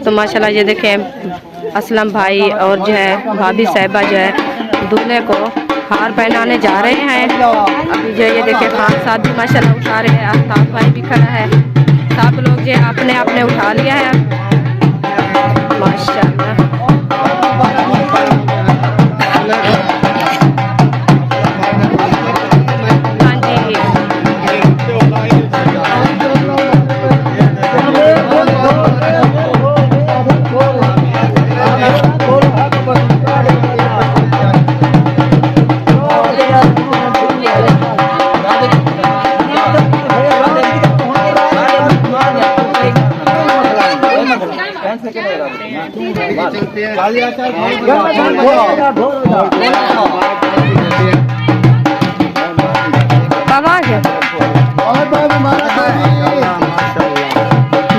तो माशाल्लाह ये देखें असलम भाई और जो है भाभी साहिबा जो है दूल्हे को हार पहनाने जा रहे हैं। अभी जो ये देखें खान साहब भी माशाल्लाह उठा रहे हैं, आफ्ताब भाई भी खड़ा है, सब लोग जो अपने अपने उठा लिया है माशाल्लाह।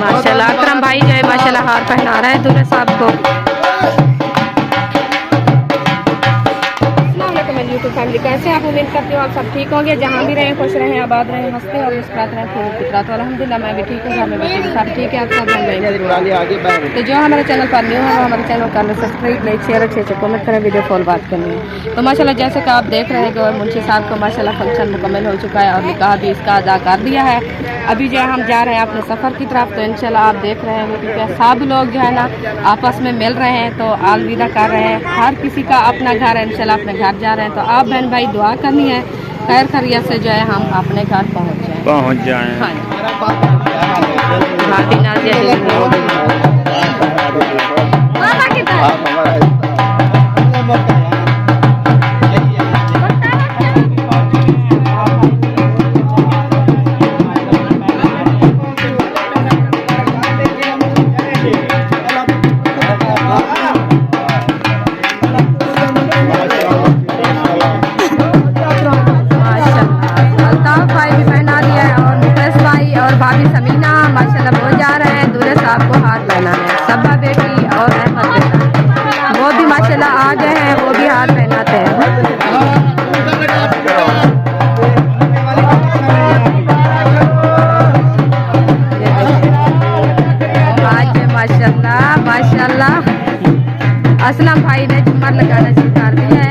माशाल्लाह अकरम भाई जो है माशाल्लाह हार पहना रहा है दूल्हे साहब को। यूट्यूब फैमिली कैसे आप उम्मीद करती हूँ आप सब ठीक होंगे, जहाँ भी रहें खुश रहें आबाद रहें हंसते और मुस्कुराते रहें खूब फितरा। तो अल्हम्दुलिल्लाह मैं भी ठीक हूँ, घर में बच्चे भी सब ठीक है। आप सब तो जो हमारे चैनल पर न्यू है वो हमारे चैनल कर सब्सक्राइब लाइक शेयर अच्छे से कमेंट करें, वीडियो कॉल बात करनी है। तो माशाल्लाह जैसे कि आप देख रहे हैं कि मुंशी साहब को माशाल्लाह फंक्शन मुकम्मल हो चुका है और निकाह भी इसका अदा कर दिया है। अभी जो है हम जा रहे हैं अपने सफ़र की तरफ। तो इंशाल्लाह आप देख रहे हैं क्योंकि सब लोग जो है ना आपस में मिल रहे हैं तो अलविदा कर रहे हैं, हर किसी का अपना घर है, इंशाल्लाह अपने घर जा रहे हैं। तो आप बहन भाई दुआ करनी है खैर खैरियत से जो है हम अपने घर पहुँच जाएँ। हाँ भाभी समीना माशाल्लाह वो जा रहे हैं दूल्हे साहब को हाथ पहनाने। सब्बा बेटी और अहमद बेटा वो भी माशाल्लाह आ गए हैं, वो भी हाथ पहनाते हैं। आज माशाल्लाह माशाल्लाह असलम भाई ने झूमर लगाना शुरू कर दिया है।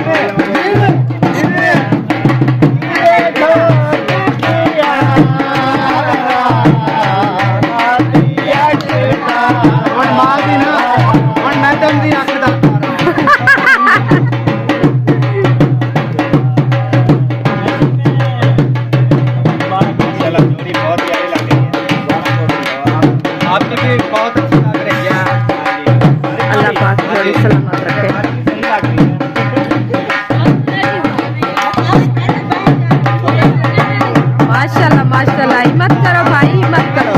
अल्लाह पाक जोड़ी सलामत रखे। माशाल्लाह माशाल्लाह हिम्मत करो भाई हिम्मत करो।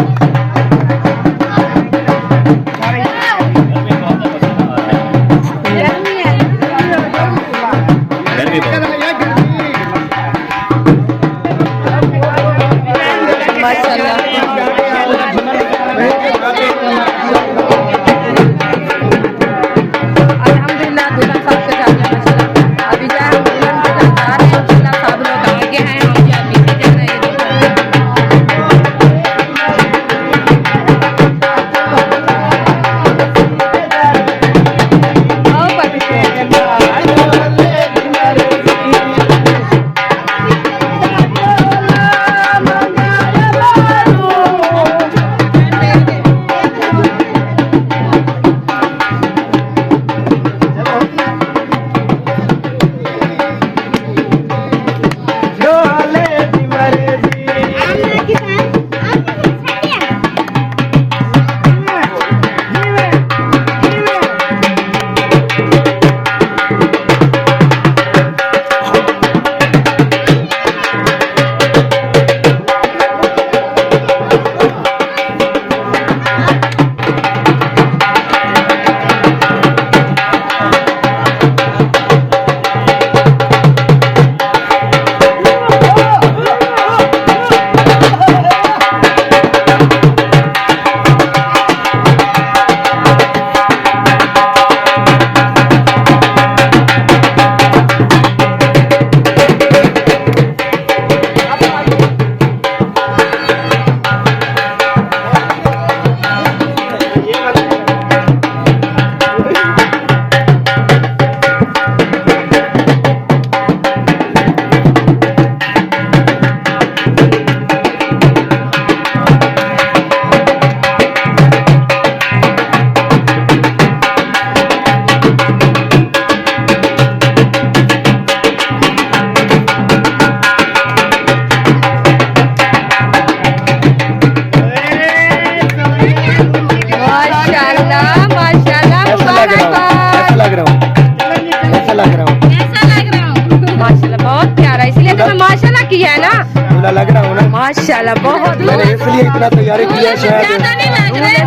दूल्हा लग रहा हूँ ना। माशाल्लाह बहुत मैंने इसलिए इतना तैयारी की है, शायद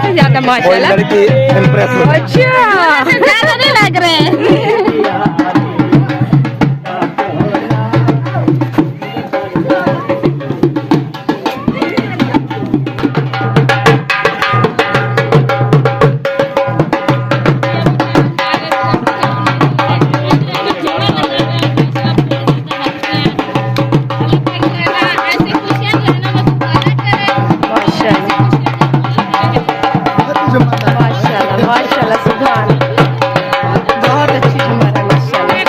से ज्यादा कोई माशाल्लाह। लड़की इम्प्रेस हो जाए। अच्छा ज्यादा नहीं लग रहे हैं। माशाल्लाह माशाल्लाह सुभान बहुत अच्छी झूमर है माशाल्लाह।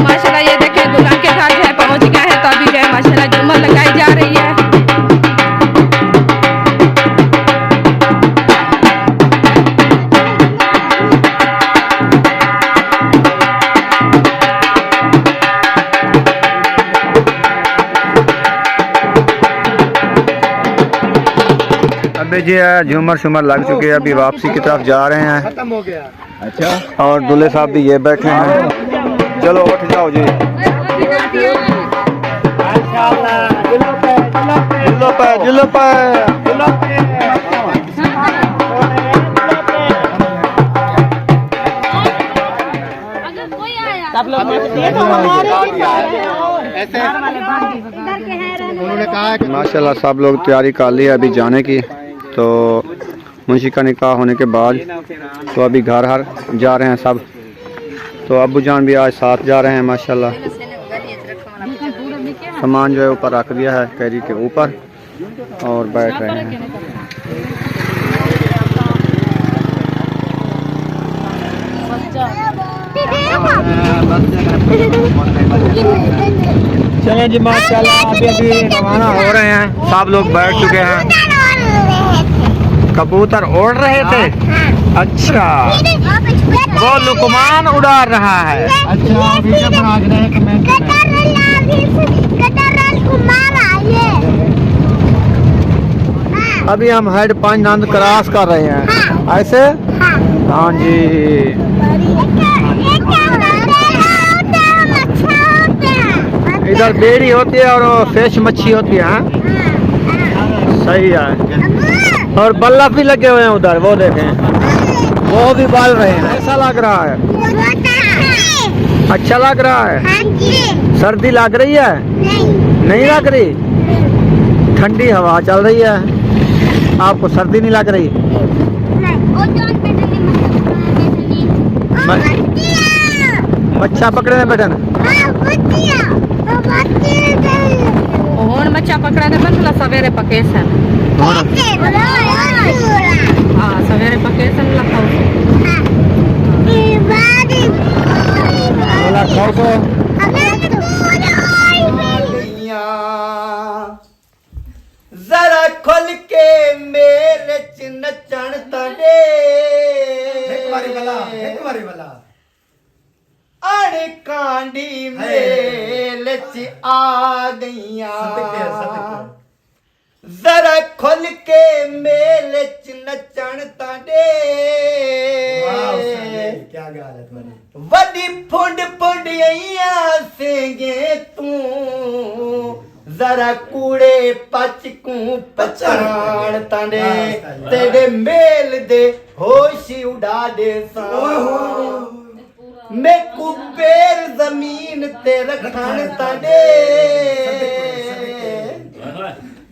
माशाल्लाह ये देखें दुल्हन के घर जो है पहुंच गए हैं, तो अभी जो है माशाल्लाह झूमर लगाई जा रही है। अभी जी झूमर शुमर लग चुके हैं, अभी वापसी की तरफ जा रहे हैं। खत्म हो गया। अच्छा, और दूल्हे साहब भी ये बैठे हैं। चलो उठ जाओ जी। जिलो पे उन्होंने कहा कि माशाल्लाह सब लोग तैयारी कर ली है अभी जाने की। तो मुंशी का निकाह होने के बाद तो अभी घर जा रहे हैं सब। तो अब्बू जान भी आज साथ जा रहे हैं माशाल्लाह। सामान जो है ऊपर रख दिया है कैरी के ऊपर और बैठ रहे हैं। चलें जी माशाल्लाह अभी रवाना हो रहे हैं, सब लोग बैठ चुके हैं। कबूतर उड़ रहे थे। अच्छा, वो लुकमान उड़ा रहा है। अच्छा वीडियो बना रहे हैं कमेंट में। अभी हम हेड पंच नंद क्रॉस कर रहे हैं ऐसे। हाँ जी, इधर बेड़ी होती है और फिश मच्छी होती है। हाँ? सही है। और बल्लभ भी लगे हुए हैं उधर, वो देखें, वो भी बाल रहे हैं। ऐसा लग रहा है, अच्छा लग रहा है। सर्दी लग रही है? नहीं लग रही। ठंडी हवा चल रही है, आपको सर्दी नहीं लग रही? बच्चा पकड़े ने बेटन बच्चा पकड़ा ने बंद सवेरे पके सन। हाँ सवेरे पके सन लखा जरा खुल के मेरे च नचण तड़े एक बारी वाला अण कांडी मेल च आ गईया। जरा खुल के मेल च नचण तड़े क्या गाल है तुम्हारी। वडी फुंड फुंडिया सेंगे तू जरा कूड़े पचकू पछाण तांडे तेरे मेल दे होश उड़ा दे सा मैं कुबेर जमीन ते रखण तांडे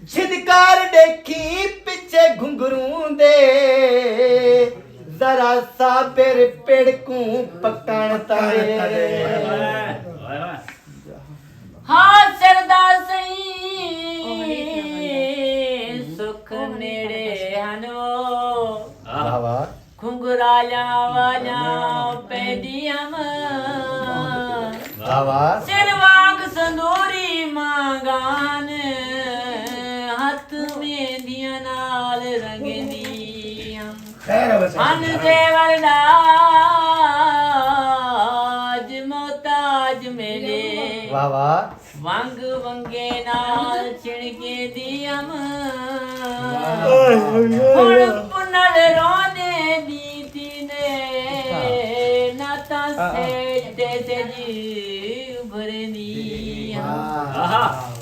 छिदकार देखी पीछे घुंघरू दे जरा साबिर पेड़कू पकण तांडे। हाँ सरदार सही सुख नेड़े हनो घुंघरालियां वालियां पैडियां आवाज सिर वांग संदूरी मांगान हथ में दिया नाल रंगनी हम खैर बस हन देवर दाज मोताज मेरे वाह वाह वंग वंगे नाल छिड़के दियम हुण पुनल रोने नीति ने नाता से जैसे जी भरनी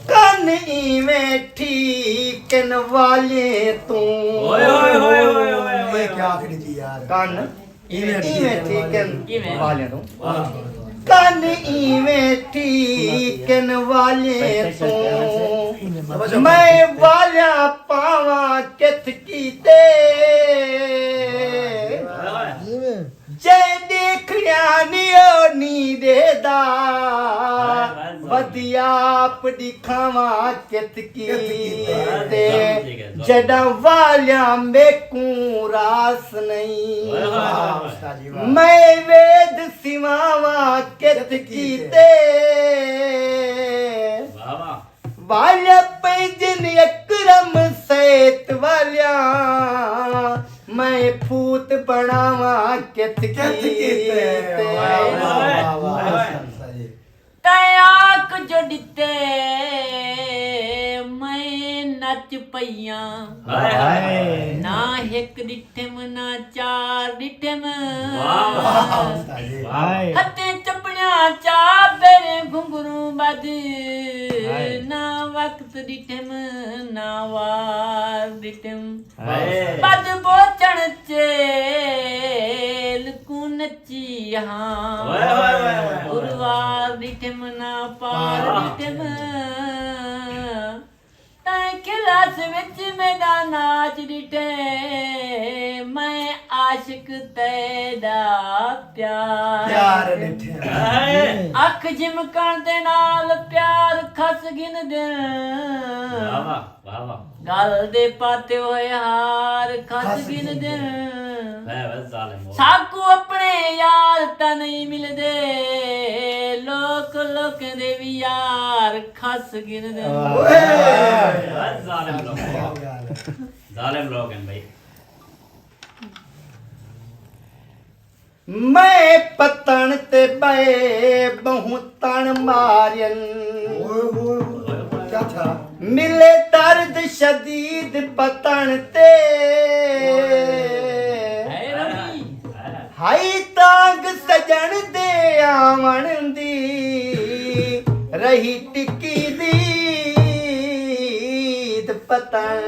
ਕੰਨ ਇਵੇਂ ਠੀਕਨ ਵਾਲੇ ਤੂੰ ਓਏ ਓਏ ਓਏ ਓਏ ਓਏ ये क्या आखिरी थी यार ਕੰਨ ਇਵੇਂ ਠੀਕਨ ਕਿਵੇਂ? ਵਾਲੇ ਤੂੰ ਕੰਨ ਇਵੇਂ ਠੀਕਨ ਵਾਲੇ ਤੂੰ ਮੈਂ ਵਾਲਿਆ ਪਾਵਾਂ ਕਿਤ ਕੀਤੇ ਜੇ ਦੇਖਿਆ ਨੀ ਉਹ ਨੀ ਦੇਦਾ ਵਧੀਆ ਆਪਣੀ ਖਾਵਾਂ ਕਿਤ ਕੀਤੇ ਜਦਾਂ ਵਾਲਿਆ ਮੇਕੂ ਰਾਸ ਨਹੀਂ उस्ताद जी वाह मैं वेद सिमावा कित कीते वाल्या पैजन अकरम सैत वाल्या मैं फूत बनावा कित कीते तयाक जो दिते मैं नच पईया ना एक दिठम ना चार दिठम हते चपड़िया चा बेरे घुंगरू बद ना वक्त दिठम ना वार दिठम बद बोचण चेल कु नची हाँ गुरुवार दिठम ना पार दिठम तैं खिलास विच मेरा नाच दिठे मैं आशिक तेरा प्यार प्यार निठे अख झिमकण दे नाल प्यार खस गिन दे गल दे पाते होए हार खस गिन दे साकू अपने यार ता नहीं मिलदे लोक लोक दे भी यार खस गिन दे जालिम लोग हैं भाई मैं पतन ते बे बहुतन मारन क्या था मिले दर्द शदीद पतन ते हाई तांग सजन दे आवन दी रही टिकी दी पतन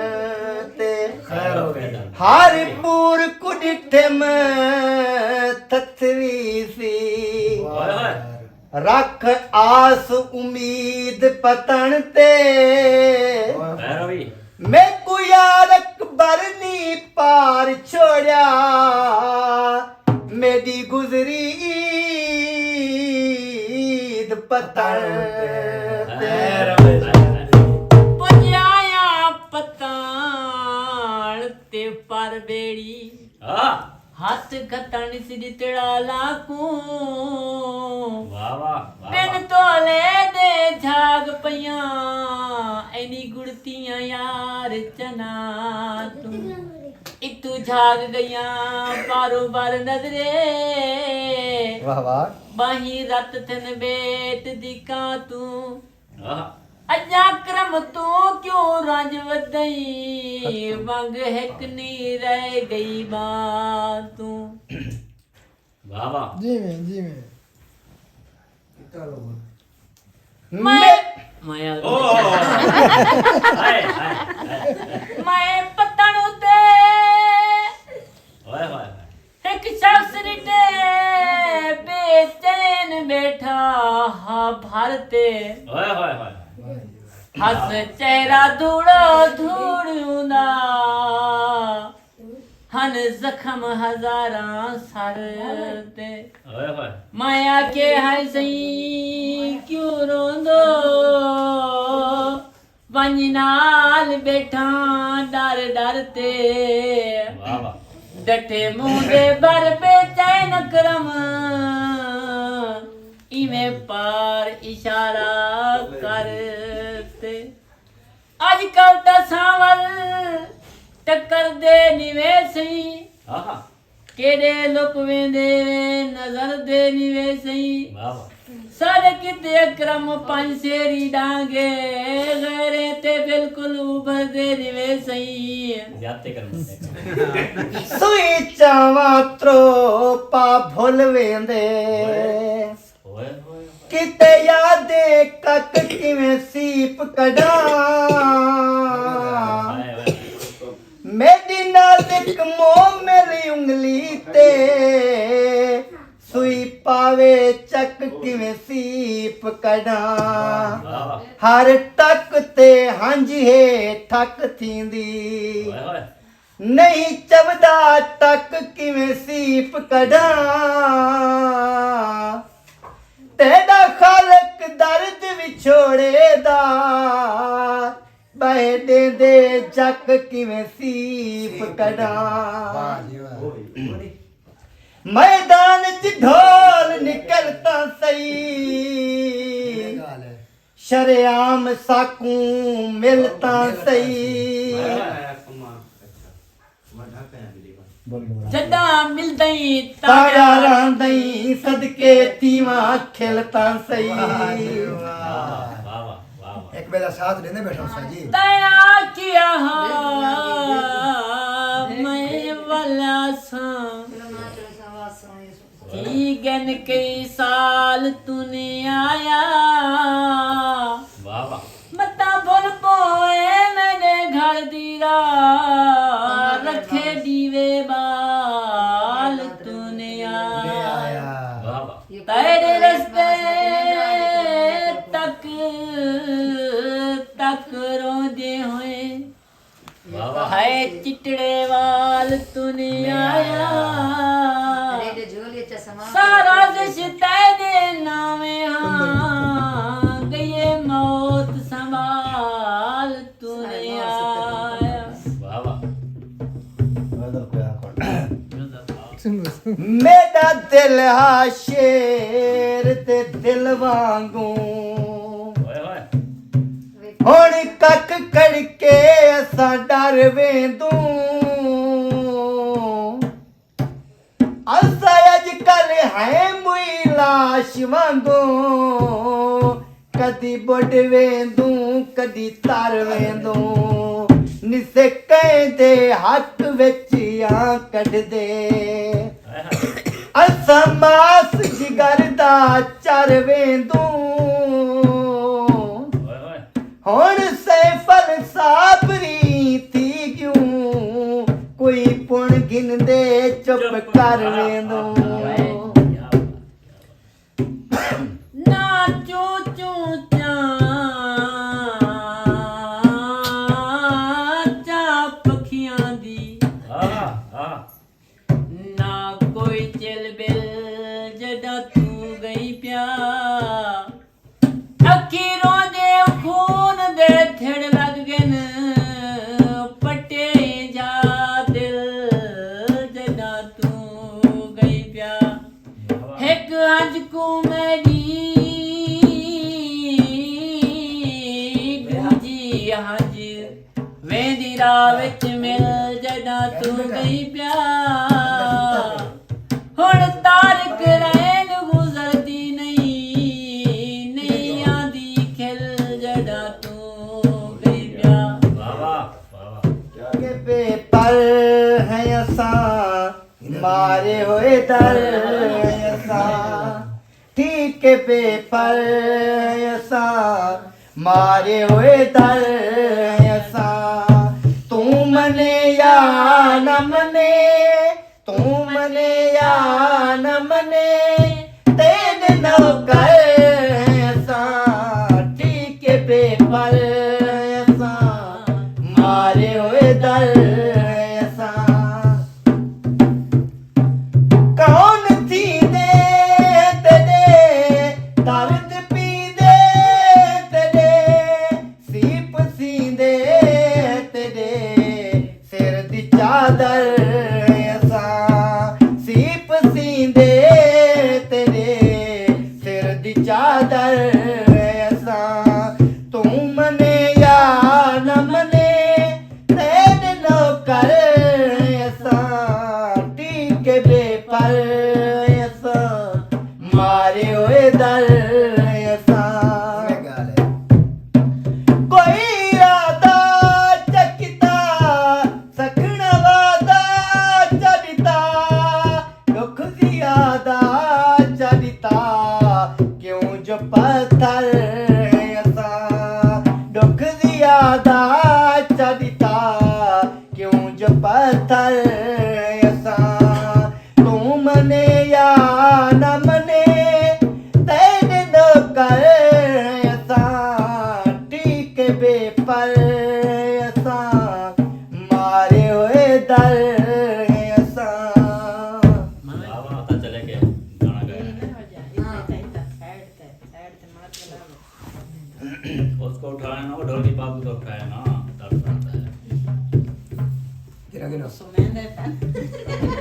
ते खैर हो गई हर पूर कुडिठम थथवी सी रख आस उम्मीद पतन ते मैं को यार अकबर नी पार छोड़या मेरी गुजरी ईद पतन ते पुजाया पतान ते पर बेड़ी हाथ खतन सिर तेड़ा लाकू बिन तोले दे झाग पइया एनी गुड़तियां यार चना तू इतू झाग गया बारो बार नजरे वाह वाह बाही रत थन बेट दिका तू अजा क्रम तू क्यों रंज वदई वंग हिक नी रह गई बात तू जी में मैं मैं पतन उते एक शख्स रिटे बेचैन बैठा हा भारते हस चेहरा धूड़ो धूड़ूंदा हन जख्म हजारां सर ते माया के है सही क्यों रोंदो वंजनाल बैठा डर डर ते डटे मुंह दे बर बेचैन करम इवें पार इशारा करते अजकल दा सावल टक्कर दे निवेसी आहा केड़े लुक वेंदे नजर दे निवेसी वाह वाह सारे किते अकरम पंज शेरी डांगे गैरे ते बिल्कुल उबर दे निवेसी जाते कर सुई चावा त्रोपा भुल वेंदे ओए ओए किते यादे कक किवें सीप कढा मेरी नाज़ुक मोह मेरी उंगली ते सुई पावे चक किवें सीप कढा हर टक ते हंज हे ठक थींदी ओए नहीं चवदा टक किवें सीप कढा तेरा खालक दर्द विछोड़े दा बह दे जक किवें सीप कढा मैदान च ढोल निकलता सही शरेआम साकू मिलता सही जदा मिलदई तारा रांदई सदके तीवा खिलता सही वाह वाह वाह एक बेला साथ लेने बैठा सा जी दया किया मैं वाला सा गन कई साल तूने आया वाह वाह मता भुल पोए मैंने घर दीरा रखे दीवे बाल तूने आया वाह वाह तेरे रस्ते तक तक रोंदे हुए वाह वाह हाय चिटड़े वाल तूने आया सारा रिश्ते दे नामे हाँ गए मौत संभाल तूने आया वाह वाह मेरा दिल हा शेर ते दिल वांगू ओए ओए हुण कक कड़के असां डर वेंदू असां अजकल है मुई लाश वांगू कदी बुड वेंदू कदी तर वेंदू निसे कहंदे हक विच आ कढ दे असां मास जिगर दा चर वेंदू ओए ओए हुण सैफल साबरी थी क्यों कोई पुण गिनदे चुप कर वेंदो ना चू चू चा चा पखियां दी आहा आहा ना कोई चिल बिल जदा तू गई प्या अखी रोंदे खून दे थिड़ लग गए न पटे जा दिल जदा तू गई प्या एक हज को मेरी दूजी हज वेंदी राह विच मिल जदा तू गई प्या हुण तारक रैन गुजरदी नहीं नहीं आंदी खिल जदा तू गई प्या वाह वाह वाह वाह के पेपर है असां मारे होए दर है असां ठीक के पेपर है असां मारे होए दर है असां तू मने या न मने तू मने या न मने तेरे नौकर है असां ठीक के पेपर है असां मारे होए दर है असां कौन थी दे तेरे दर्द पी दे तेरे सीप सी दे तेरे सिर दी चादर असां सीप सी दे तेरे सिर दी दा चदिता क्यों जो पत्थर असा तू मने या न मने तेरे दो कर असा ठीक बेपर असा मारे हुए दर असा वाह वाह पता चले के गाना गाया उसको उठाया ना वो ढोली बाबू को उठाया ना तब आता है गिरा गिरा सुमेंद्र